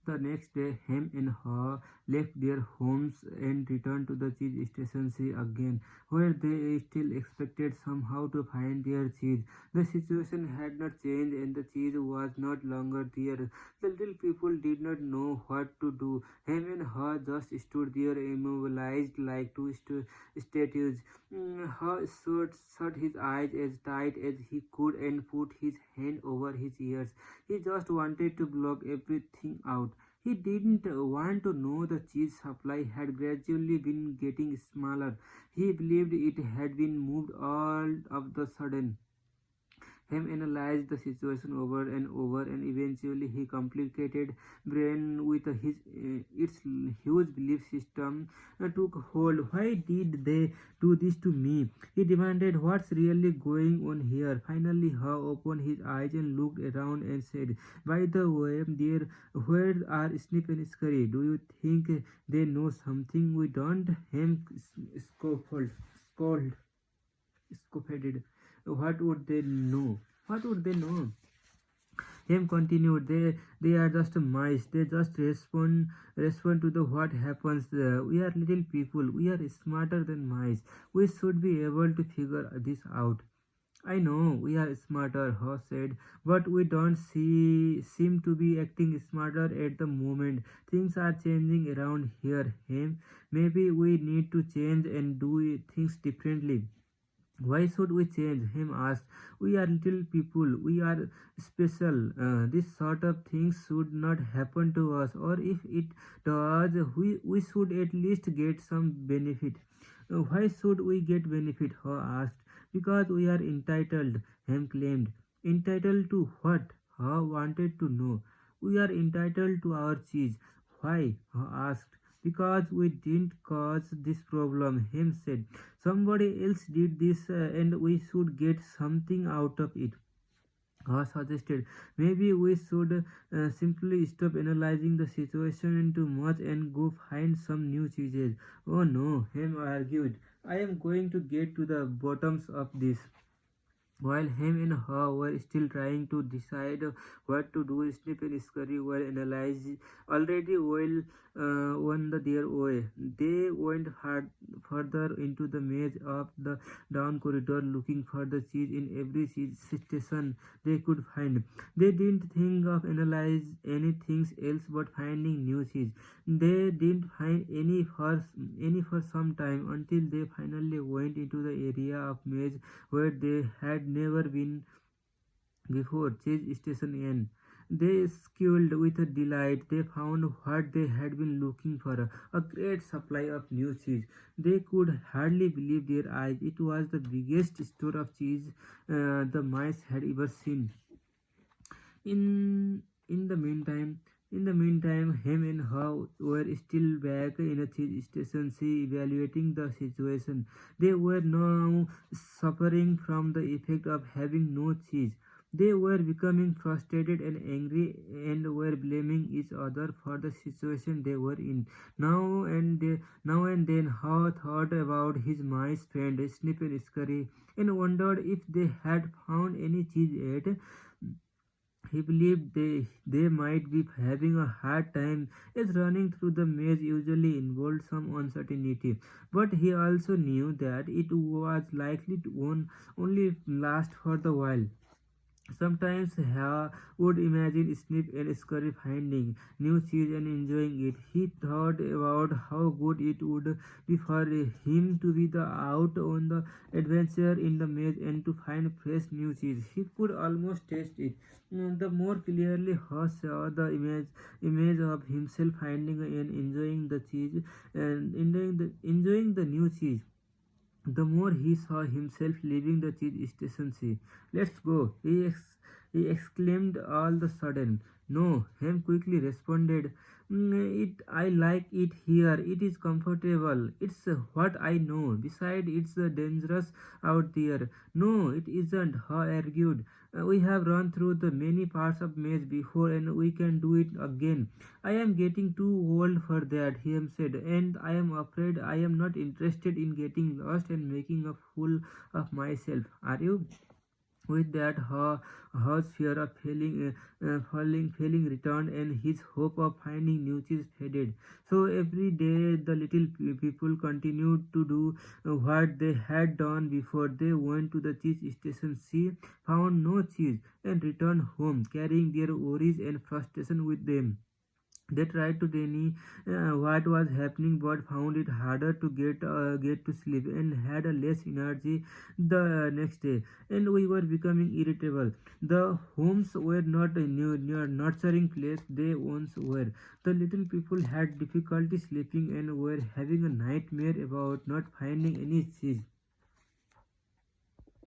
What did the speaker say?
The next day, Hem and Haw left their homes and returned to the cheese station again, where they still expected somehow to find their cheese. The situation had not changed and the cheese was not longer there. The little people did not know what to do. Hem and Haw just stood there immobilized like two statues. Haw shut his eyes as tight as he could and put his hand over his ears. He just wanted to block everything out. He didn't want to know the cheese supply had gradually been getting smaller. He believed it had been moved all of the sudden. Hem analyzed the situation over and over, and eventually he complicated brain with its huge belief system took hold. Why did they do this to me? He demanded. What's really going on here? Finally, Haw opened his eyes and looked around and said, "By the way, dear, where are Snip and Scurry? Do you think they know something we don't?" Hem scoffed. What would they know? What would they know? Him continued, they are just mice. They just respond to the what happens. We are little people. We are smarter than mice. We should be able to figure this out. I know we are smarter, Ho said, but we don't seem to be acting smarter at the moment. Things are changing around here. Him, maybe we need to change and do things differently. Why should we change? Him asked. We are little people. We are special. This sort of things should not happen to us, or if it does, we should at least get some benefit. Why should we get benefit? He asked. Because we are entitled, Ham claimed. Entitled to what? He wanted to know. We are entitled to our cheese. Why? He asked. Because we didn't cause this problem, Hem said. Somebody else did this and we should get something out of it. Haw suggested maybe we should simply stop analyzing the situation too much and go find some new cheeses. Oh no, Hem argued. I am going to get to the bottoms of this. While Hem and Haw were still trying to decide what to do, Snip and Scurry were analyzing already well on their way. They went further into the maze of the down corridor, looking for the cheese in every cheese station they could find. They didn't think of analyze anything else but finding new cheese. They didn't find any for some time until they finally went into the area of maze where they had never been before, Chase Station N. They squealed with delight. They found what they had been looking for, a great supply of new cheese. They could hardly believe their eyes. It was the biggest store of cheese the mice had ever seen. In the meantime, Hem and Haw were still back in a cheese station, evaluating the situation. They were now suffering from the effect of having no cheese. They were becoming frustrated and angry and were blaming each other for the situation they were in. Now and then, Haw thought about his mice friend Snip and Scurry and wondered if they had found any cheese yet. He believed they might be having a hard time as running through the maze usually involved some uncertainty. But he also knew that it was likely to only last for the while. Sometimes Hare would imagine Snip and Scurry finding new cheese and enjoying it. He thought about how good it would be for him to be out on the adventure in the maze and to find fresh new cheese. He could almost taste it. The more clearly Hare saw the image of himself finding and enjoying the cheese and enjoying the new cheese, the more he saw himself leaving the cheese station. Let's go, he exclaimed all of a sudden. No, Ham quickly responded. I like it here. It is comfortable. It's what I know. Besides, it's dangerous out there. No, it isn't, Ha argued. We have run through the many parts of maze before and we can do it again. I am getting too old for that, Ham said, and I am afraid I am not interested in getting lost and making a fool of myself. Are you? With that, Haw's fear of failing returned, and his hope of finding new cheese faded. So every day, the little people continued to do what they had done before. They went to the cheese station, see, found no cheese, and returned home, carrying their worries and frustration with them. They tried to deny what was happening, but found it harder to get to sleep and had a less energy the next day. And we were becoming irritable. The homes were not a new nurturing place they once were. The little people had difficulty sleeping and were having a nightmare about not finding any cheese.